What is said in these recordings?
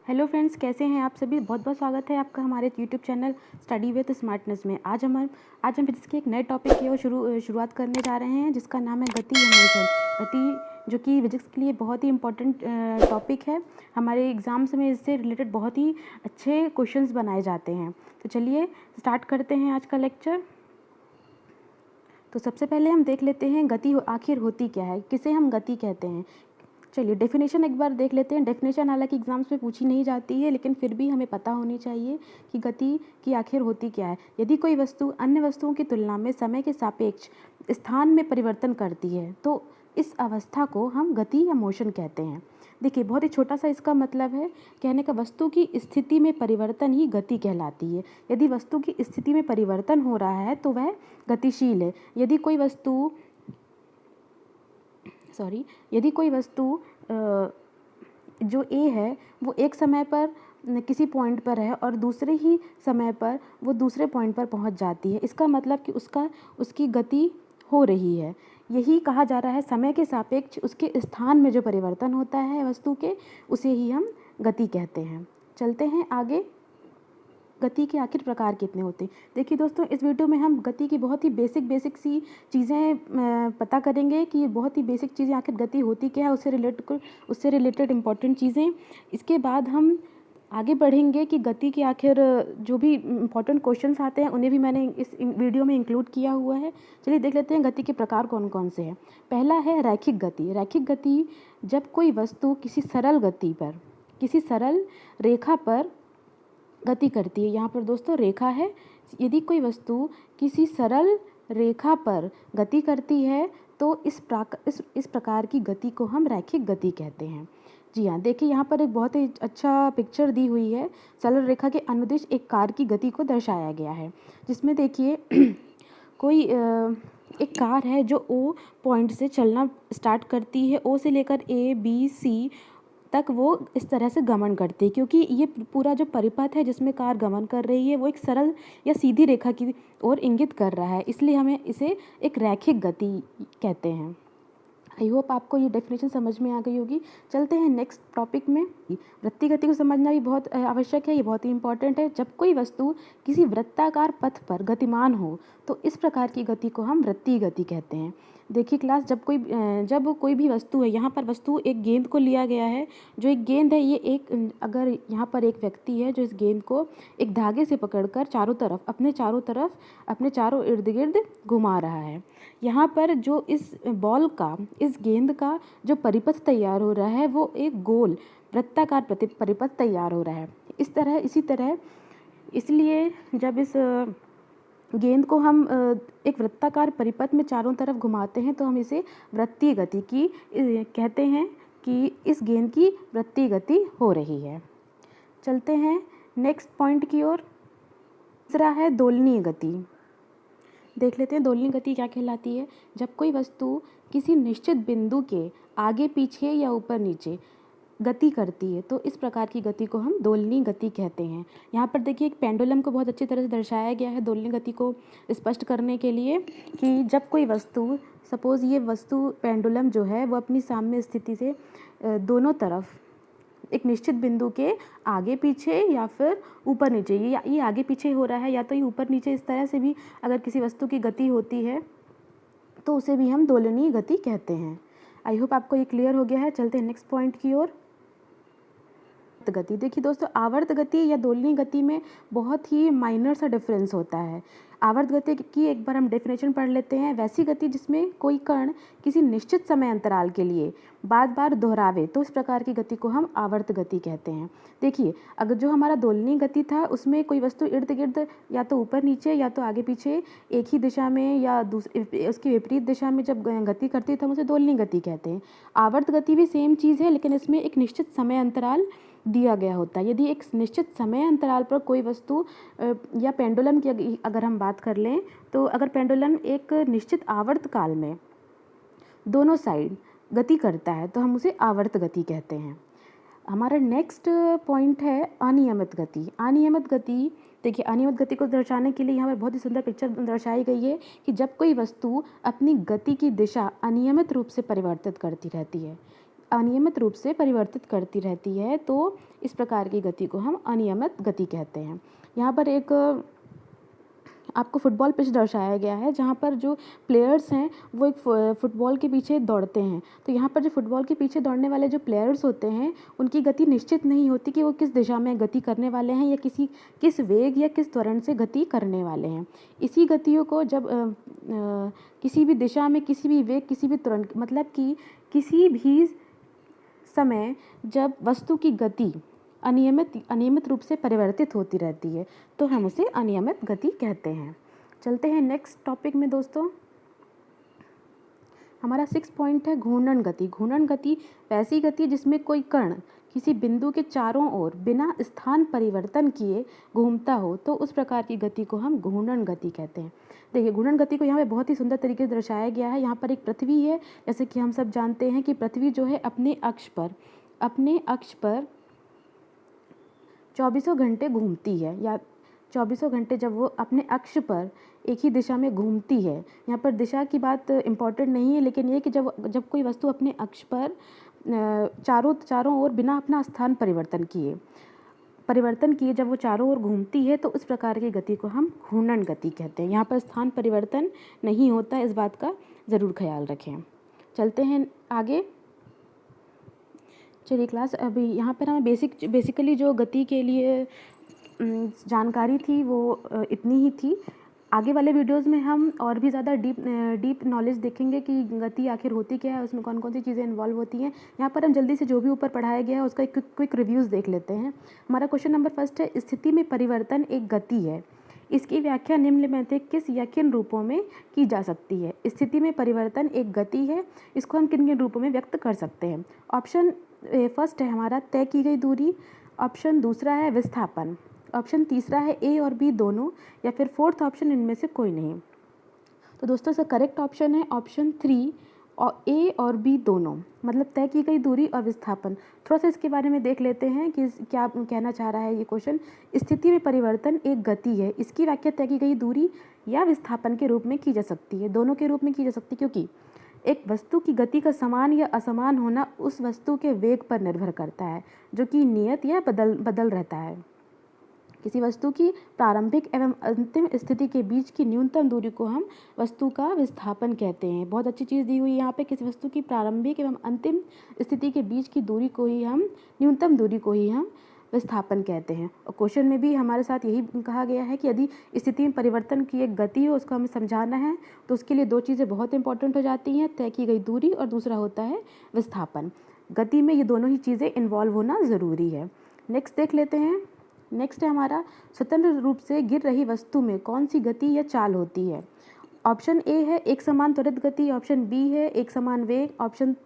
Hello friends, कैसे हैं आप सभी। बहुत बहुत स्वागत है आपका हमारे YouTube channel study with smartness में। आज हम फिजिक्स के एक नए टॉपिक की ओर शुरुआत करने जा रहे हैं, जिसका नाम है गति या मोशन। गति जो कि फिजिक्स के लिए बहुत ही इम्पोर्टेंट टॉपिक है। हमारे एग्जाम्स में इससे रिलेटेड बहुत ही अच्छे क्वेश्चंस बनाए जाते हैं। तो चलिए स्टार्ट करते हैं आज का लेक्चर। तो सबसे पहले हम देख लेते हैं गति आखिर होती क्या है, किसे हम गति कहते हैं। चलिए डेफिनेशन एक बार देख लेते हैं। डेफिनेशन हालांकि एग्जाम्स में पूछी नहीं जाती है, लेकिन फिर भी हमें पता होनी चाहिए कि गति की आखिर होती क्या है। यदि कोई वस्तु अन्य वस्तुओं की तुलना में समय के सापेक्ष स्थान में परिवर्तन करती है तो इस अवस्था को हम गति या मोशन कहते हैं। देखिए बहुत ही छोटा सा इसका मतलब है, कहने का वस्तु की स्थिति में परिवर्तन ही गति कहलाती है। यदि वस्तु की स्थिति में परिवर्तन हो रहा है तो वह गतिशील है। यदि कोई वस्तु जो ए है वो एक समय पर किसी पॉइंट पर है और दूसरे ही समय पर वो दूसरे पॉइंट पर पहुंच जाती है, इसका मतलब कि उसकी गति हो रही है। यही कहा जा रहा है, समय के सापेक्ष उसके स्थान में जो परिवर्तन होता है वस्तु के, उसे ही हम गति कहते हैं। चलते हैं आगे। गति के आखिर प्रकार कितने होते हैं। देखिए दोस्तों, इस वीडियो में हम गति की बहुत ही बेसिक सी चीज़ें पता करेंगे कि बहुत ही बेसिक चीज़ें आखिर गति होती क्या है, उससे रिलेटेड इम्पॉर्टेंट चीज़ें। इसके बाद हम आगे बढ़ेंगे कि गति के आखिर जो भी इम्पॉर्टेंट क्वेश्चंस आते हैं उन्हें भी मैंने इस वीडियो में इंक्लूड किया हुआ है। चलिए देख लेते हैं गति के प्रकार कौन कौन से हैं। पहला है रैखिक गति। रैखिक गति जब कोई वस्तु किसी सरल रेखा पर गति करती है। यहाँ पर दोस्तों रेखा है। यदि कोई वस्तु किसी सरल रेखा पर गति करती है तो इस प्रकार की गति को हम रैखिक गति कहते हैं। जी हाँ, देखिए यहाँ पर एक बहुत ही अच्छा पिक्चर दी हुई है। सरल रेखा के अनुदिश एक कार की गति को दर्शाया गया है, जिसमें देखिए कोई एक कार है जो ओ पॉइंट से चलना स्टार्ट करती है। ओ से लेकर ए बी सी तक वो इस तरह से गमन करती है, क्योंकि ये पूरा जो परिपथ है जिसमें कार गमन कर रही है वो एक सरल या सीधी रेखा की ओर इंगित कर रहा है, इसलिए हमें इसे एक रैखिक गति कहते हैं। आई होप आपको ये डेफिनेशन समझ में आ गई होगी। चलते हैं नेक्स्ट टॉपिक में। वृत्तीय गति को समझना भी बहुत आवश्यक है, ये बहुत ही इंपॉर्टेंट है। जब कोई वस्तु किसी वृत्ताकार पथ पर गतिमान हो तो इस प्रकार की गति को हम वृत्तीय गति कहते हैं। देखिए क्लास, जब कोई भी वस्तु है, यहाँ पर वस्तु एक गेंद को लिया गया है। जो एक गेंद है ये अगर यहाँ पर एक व्यक्ति है जो इस गेंद को एक धागे से पकड़कर अपने चारों इर्द गिर्द घुमा रहा है। यहाँ पर जो इस गेंद का जो परिपथ तैयार हो रहा है वो एक गोल वृत्ताकार परिपथ तैयार हो रहा है। इसी तरह इसलिए जब इस गेंद को हम एक वृत्ताकार परिपथ में चारों तरफ घुमाते हैं तो हम इसे वृत्तीय गति की कहते हैं कि इस गेंद की वृत्तीय गति हो रही है। चलते हैं नेक्स्ट पॉइंट की ओर। तीसरा है दोलनीय गति। देख लेते हैं दोलनीय गति क्या कहलाती है। जब कोई वस्तु किसी निश्चित बिंदु के आगे पीछे या ऊपर नीचे गति करती है तो इस प्रकार की गति को हम दोलनीय गति कहते हैं। यहाँ पर देखिए एक पेंडुलम को बहुत अच्छी तरह से दर्शाया गया है दोलनीय गति को स्पष्ट करने के लिए, कि जब कोई वस्तु, सपोज ये वस्तु पेंडुलम जो है वो अपनी साम्य स्थिति से दोनों तरफ एक निश्चित बिंदु के आगे पीछे या फिर ऊपर नीचे, ये आगे पीछे हो रहा है या तो ये ऊपर नीचे, इस तरह से भी अगर किसी वस्तु की गति होती है तो उसे भी हम दोलनीय गति कहते हैं। आई होप आपको ये क्लियर हो गया है। चलते हैं नेक्स्ट पॉइंट की ओर। गति। देखिए दोस्तों, आवर्त गति या दोलनीय गति में बहुत ही माइनर सा डिफरेंस होता है। आवर्त गति की एक बार हम डेफिनेशन पढ़ लेते हैं। वैसी गति जिसमें कोई कण किसी निश्चित समय अंतराल के लिए बार बार दोहरावे तो इस प्रकार की गति को हम आवर्त गति कहते हैं। देखिए अगर जो हमारा दोलनीय गति था उसमें कोई वस्तु इर्द गिर्द या तो ऊपर नीचे या तो आगे पीछे एक ही दिशा में या उसकी विपरीत दिशा में जब गति करती है तो हम उसे दोलनीय गति कहते हैं। आवर्त गति भी सेम चीज़ है, लेकिन इसमें एक निश्चित समय अंतराल दिया गया होता है। यदि एक निश्चित समय अंतराल पर कोई वस्तु या पेंडुलम की अगर हम बात कर लें तो अगर पेंडुलम एक निश्चित आवर्त काल में दोनों साइड गति करता है तो हम उसे आवर्त गति कहते हैं। हमारा नेक्स्ट पॉइंट है अनियमित गति। अनियमित गति, देखिए अनियमित गति को दर्शाने के लिए यहाँ पर बहुत ही सुंदर पिक्चर दर्शाई गई है कि जब कोई वस्तु अपनी गति की दिशा अनियमित रूप से परिवर्तित करती रहती है। अनियमित रूप से परिवर्तित करती रहती है, तो इस प्रकार की गति को हम अनियमित गति कहते हैं। यहाँ पर एक आपको फुटबॉल पिच दर्शाया गया है, जहाँ पर जो प्लेयर्स हैं वो एक फुटबॉल के पीछे दौड़ते हैं। तो यहाँ पर जो फुटबॉल के पीछे दौड़ने वाले जो प्लेयर्स होते हैं, उनकी गति निश्चित नहीं होती कि वो किस दिशा में गति करने वाले हैं या किस वेग या किस त्वरण से गति करने वाले हैं। इसी गतियों को जब किसी भी दिशा में, किसी भी वेग, किसी भी त्वरण, मतलब कि किसी भी समय जब वस्तु की गति अनियमित रूप से परिवर्तित होती रहती है, तो हम उसे अनियमित गति कहते हैं। चलते हैं नेक्स्ट टॉपिक में दोस्तों। हमारा 6 पॉइंट है घूर्णन गति। घूर्णन गति वैसी गति है जिसमें कोई कण किसी बिंदु के चारों ओर बिना स्थान परिवर्तन किए घूमता हो, तो उस प्रकार की गति को हम घूर्णन गति कहते हैं। देखिए, घूर्णन गति को यहाँ पे बहुत ही सुंदर तरीके से दर्शाया गया है। यहाँ पर एक पृथ्वी है, जैसे कि हम सब जानते हैं कि पृथ्वी जो है अपने अक्ष पर 24 घंटे घूमती है, या 24 घंटे जब वो अपने अक्ष पर एक ही दिशा में घूमती है। यहाँ पर दिशा की बात इम्पोर्टेंट नहीं है, लेकिन ये कि जब कोई वस्तु अपने अक्ष पर चारों ओर बिना अपना स्थान परिवर्तन किए जब वो चारों ओर घूमती है, तो उस प्रकार की गति को हम घूर्णन गति कहते हैं। यहाँ पर स्थान परिवर्तन नहीं होता, इस बात का ज़रूर ख्याल रखें। चलते हैं आगे। चलिए क्लास, अभी यहाँ पर हमें बेसिकली जो गति के लिए जानकारी थी वो इतनी ही थी। आगे वाले वीडियोस में हम और भी ज़्यादा डीप नॉलेज देखेंगे कि गति आखिर होती क्या है, उसमें कौन कौन सी चीज़ें इन्वॉल्व होती हैं। यहाँ पर हम जल्दी से जो भी ऊपर पढ़ाया गया है उसका एक क्विक रिव्यूज़ देख लेते हैं। हमारा क्वेश्चन नंबर फर्स्ट है, स्थिति में परिवर्तन एक गति है, इसकी व्याख्या निम्न में से किस या किन रूपों में की जा सकती है। स्थिति में परिवर्तन एक गति है, इसको हम किन किन रूपों में व्यक्त कर सकते हैं। ऑप्शन फर्स्ट है हमारा तय की गई दूरी, ऑप्शन दूसरा है विस्थापन, ऑप्शन तीसरा है ए और बी दोनों, या फिर फोर्थ ऑप्शन इनमें से कोई नहीं। तो दोस्तों इसका करेक्ट ऑप्शन है ऑप्शन 3, और ए और बी दोनों, मतलब तय की गई दूरी और विस्थापन। थोड़ा सा इसके बारे में देख लेते हैं कि क्या कहना चाह रहा है ये क्वेश्चन। स्थिति में परिवर्तन एक गति है, इसकी व्याख्या तय की गई दूरी या विस्थापन के रूप में की जा सकती है, दोनों के रूप में की जा सकती है, क्योंकि एक वस्तु की गति का समान या असमान होना उस वस्तु के वेग पर निर्भर करता है, जो कि नियत या बदल रहता है। किसी वस्तु की प्रारंभिक एवं अंतिम स्थिति के बीच की न्यूनतम दूरी को हम वस्तु का विस्थापन कहते हैं। बहुत अच्छी चीज़ दी हुई है यहाँ पे, किसी वस्तु की प्रारंभिक एवं अंतिम स्थिति के बीच की दूरी को ही हम, न्यूनतम दूरी को ही हम विस्थापन कहते हैं। और क्वेश्चन में भी हमारे साथ यही कहा गया है कि यदि स्थिति में परिवर्तन की एक गति हो, उसको हमें समझाना है, तो उसके लिए दो चीज़ें बहुत इंपॉर्टेंट हो जाती हैं, तय की गई दूरी और दूसरा होता है विस्थापन। गति में ये दोनों ही चीज़ें इन्वॉल्व होना ज़रूरी है। नेक्स्ट देख लेते हैं। नेक्स्ट है हमारा, स्वतंत्र रूप से गिर रही वस्तु में कौन सी गति या चाल होती है। ऑप्शन ए है एक समान त्वरित गति, ऑप्शन बी है एक समान वेग, ऑप्शन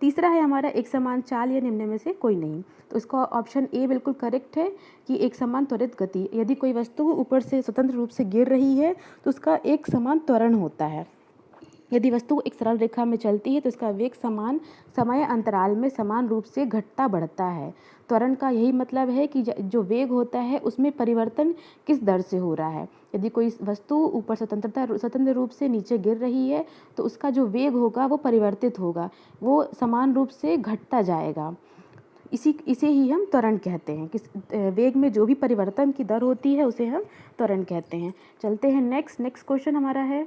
तीसरा है हमारा एक समान चाल, या निम्न में से कोई नहीं। तो इसका ऑप्शन ए बिल्कुल करेक्ट है कि एक समान त्वरित गति। यदि कोई वस्तु ऊपर से स्वतंत्र रूप से गिर रही है तो उसका एक समान त्वरण होता है। यदि वस्तु एक सरल रेखा में चलती है तो इसका वेग समान समय अंतराल में समान रूप से घटता बढ़ता है। त्वरण का यही मतलब है कि जो वेग होता है उसमें परिवर्तन किस दर से हो रहा है। यदि कोई वस्तु ऊपर स्वतंत्र रूप से नीचे गिर रही है तो उसका जो वेग होगा वो परिवर्तित होगा, वो समान रूप से घटता जाएगा। इसे ही हम त्वरण कहते हैं। वेग में जो भी परिवर्तन की दर होती है उसे हम त्वरण कहते हैं। चलते हैं नेक्स्ट क्वेश्चन हमारा है,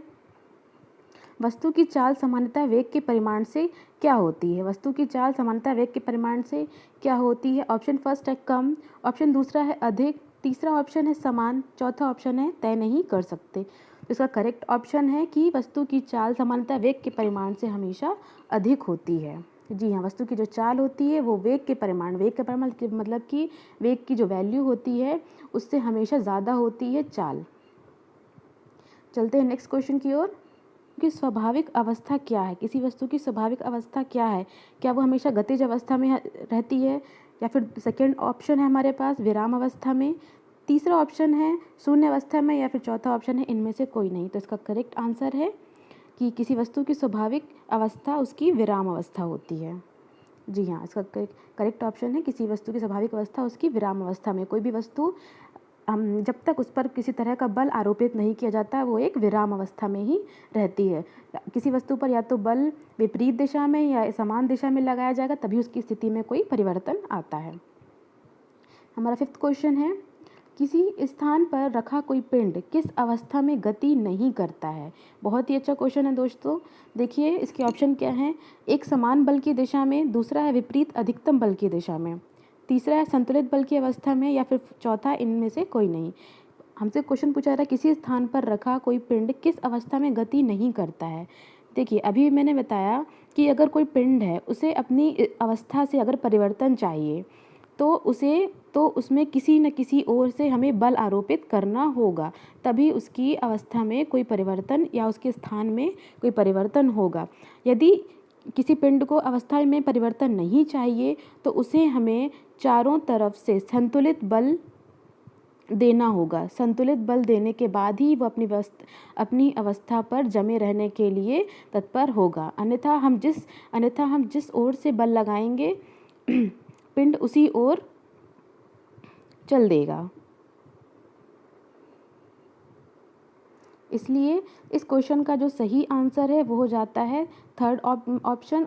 वस्तु की चाल सामान्यतः वेग के परिमाण से क्या होती है। वस्तु की चाल सामान्यतः वेग के परिमाण से क्या होती है। ऑप्शन फर्स्ट है कम, ऑप्शन दूसरा है अधिक, तीसरा ऑप्शन है समान, चौथा ऑप्शन है तय नहीं कर सकते। तो इसका करेक्ट ऑप्शन है कि वस्तु की चाल सामान्यतः वेग के परिमाण से हमेशा अधिक होती है। जी हाँ, वस्तु की जो चाल होती है वो वेग के परिमाण मतलब कि वेग की जो वैल्यू होती है उससे हमेशा ज़्यादा होती है चाल। चलते हैं नेक्स्ट क्वेश्चन की ओर। की स्वाभाविक अवस्था क्या है। किसी वस्तु की स्वाभाविक अवस्था क्या है, क्या वो हमेशा गतिज अवस्था में रहती है, या फिर सेकंड ऑप्शन है हमारे पास विराम अवस्था में, तीसरा ऑप्शन है शून्य अवस्था में, या फिर चौथा ऑप्शन है इनमें से कोई नहीं। तो इसका करेक्ट आंसर है कि किसी वस्तु की स्वाभाविक अवस्था उसकी विराम अवस्था होती है। जी हाँ, इसका करेक्ट ऑप्शन है किसी वस्तु की स्वाभाविक अवस्था उसकी विराम अवस्था में। कोई भी वस्तु हम जब तक उस पर किसी तरह का बल आरोपित नहीं किया जाता, वो एक विराम अवस्था में ही रहती है। किसी वस्तु पर या तो बल विपरीत दिशा में या समान दिशा में लगाया जाएगा, तभी उसकी स्थिति में कोई परिवर्तन आता है। हमारा 5th क्वेश्चन है, किसी स्थान पर रखा कोई पिंड किस अवस्था में गति नहीं करता है। बहुत ही अच्छा क्वेश्चन है दोस्तों। देखिए इसके ऑप्शन क्या हैं। एक समान बल की दिशा में, दूसरा है विपरीत अधिकतम बल की दिशा में, तीसरा है संतुलित बल की अवस्था में, या फिर चौथा इनमें से कोई नहीं। हमसे क्वेश्चन पूछा रहा है किसी स्थान पर रखा कोई पिंड किस अवस्था में गति नहीं करता है। देखिए अभी मैंने बताया कि अगर कोई पिंड है, उसे अपनी अवस्था से अगर परिवर्तन चाहिए तो उसमें किसी न किसी ओर से हमें बल आरोपित करना होगा, तभी उसकी अवस्था में कोई परिवर्तन या उसके स्थान में कोई परिवर्तन होगा। यदि किसी पिंड को अवस्था में परिवर्तन नहीं चाहिए तो उसे हमें चारों तरफ से संतुलित बल देना होगा। संतुलित बल देने के बाद ही वो अपनी अवस्था पर जमे रहने के लिए तत्पर होगा। अन्यथा हम जिस ओर से बल लगाएंगे पिंड उसी ओर चल देगा। इसलिए इस क्वेश्चन का जो सही आंसर है वो हो जाता है 3rd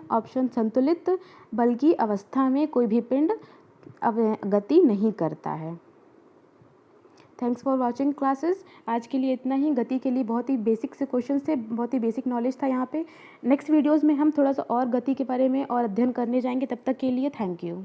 ऑप्शन संतुलित बल की अवस्था में कोई भी पिंड गति नहीं करता है। Thanks for watching classes. आज के लिए इतना ही। गति के लिए बहुत ही बेसिक से क्वेश्चन थे, बहुत ही बेसिक नॉलेज था यहाँ पे। नेक्स्ट वीडियोज़ में हम थोड़ा सा और गति के बारे में और अध्ययन करने जाएंगे। तब तक के लिए थैंक यू।